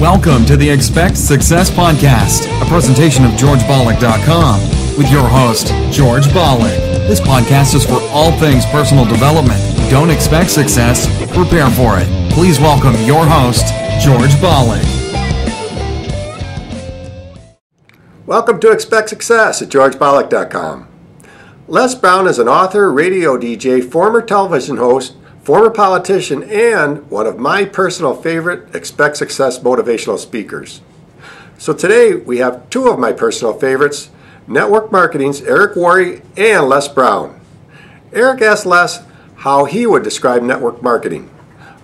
Welcome to the Expect Success Podcast, a presentation of GeorgeBalek.com with your host, George Balek. This podcast is for all things personal development. Don't expect success, prepare for it. Please welcome your host, George Balek. Welcome to Expect Success at GeorgeBalek.com. Les Brown is an author, radio DJ, former television host, former politician, and one of my personal favorite Expect Success motivational speakers. So today we have two of my personal favorites, network marketing's Eric Worre and Les Brown. Eric asked Les how he would describe network marketing.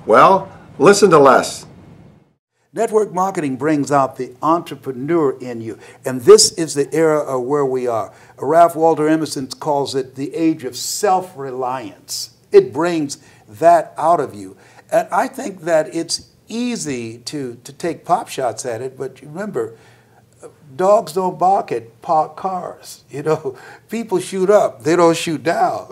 Well, listen to Les. Network marketing brings out the entrepreneur in you, and this is the era of where we are. Ralph Waldo Emerson calls it the age of self-reliance. It brings that out of you. And I think that it's easy to take pop shots at it, but remember, dogs don't bark at parked cars. You know, people shoot up, they don't shoot down.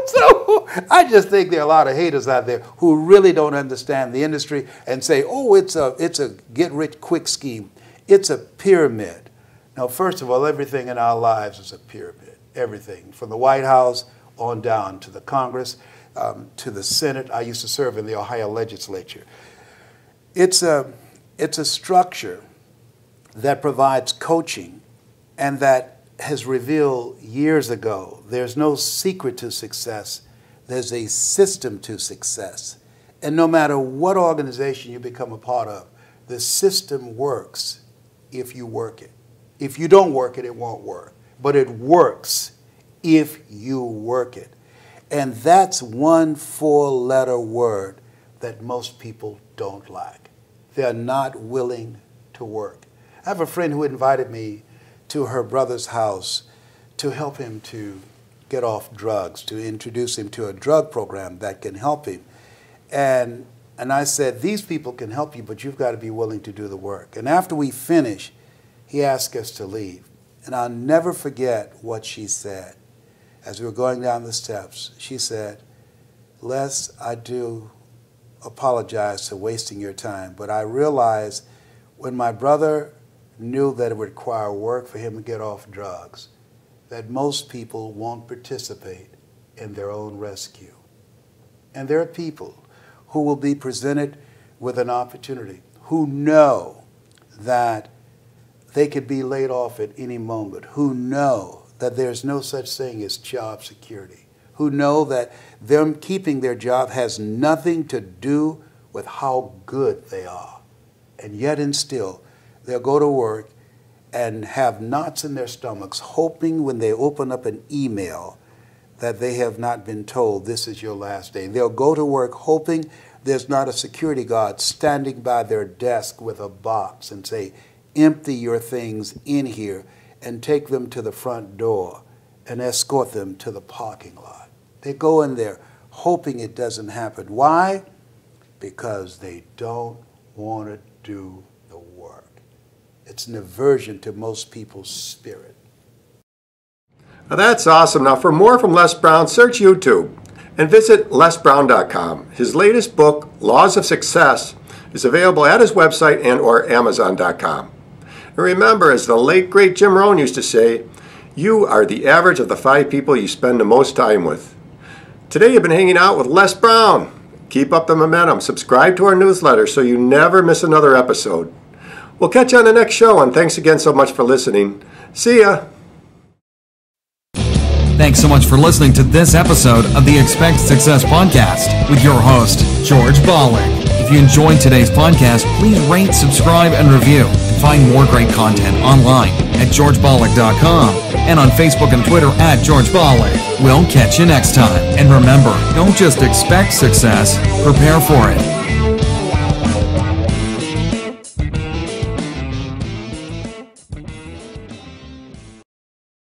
So I just think there are a lot of haters out there who really don't understand the industry and say, oh, it's a get-rich-quick scheme. It's a pyramid. Now, first of all, everything in our lives is a pyramid. Everything, from the White House on down to the Congress, to the Senate. I used to serve in the Ohio legislature. It's a structure that provides coaching and that has revealed years ago there's no secret to success. There's a system to success. And no matter what organization you become a part of, the system works if you work it. If you don't work it, it won't work. But it works if you work it. And that's one four-letter word that most people don't like. They're not willing to work. I have a friend who invited me to her brother's house to help him to get off drugs, to introduce him to a drug program that can help him. And I said, these people can help you, but you've got to be willing to do the work. And after we finished, he asked us to leave. And I'll never forget what she said. As we were going down the steps, she said, Les, I do apologize for wasting your time, but I realized when my brother knew that it would require work for him to get off drugs, that most people won't participate in their own rescue. And there are people who will be presented with an opportunity, who know that they could be laid off at any moment, who know that there's no such thing as job security, who know that them keeping their job has nothing to do with how good they are. And yet and still, they'll go to work and have knots in their stomachs, hoping when they open up an email that they have not been told this is your last day. They'll go to work hoping there's not a security guard standing by their desk with a box and say, empty your things in here and take them to the front door and escort them to the parking lot. They go in there hoping it doesn't happen. Why? Because they don't want to do the work. It's an aversion to most people's spirit. Now that's awesome. Now for more from Les Brown, search YouTube and visit lesbrown.com. His latest book, Laws of Success, is available at his website and or Amazon.com. And remember, as the late, great Jim Rohn used to say, you are the average of the 5 people you spend the most time with. Today you've been hanging out with Les Brown. Keep up the momentum. Subscribe to our newsletter so you never miss another episode. We'll catch you on the next show, and thanks again so much for listening. See ya. Thanks so much for listening to this episode of the Expect Success Podcast with your host, George Balek. If you enjoyed today's podcast, please rate, subscribe, and review. And find more great content online at GeorgeBalek.com and on Facebook and Twitter at George Balek. We'll catch you next time. And remember, don't just expect success, prepare for it.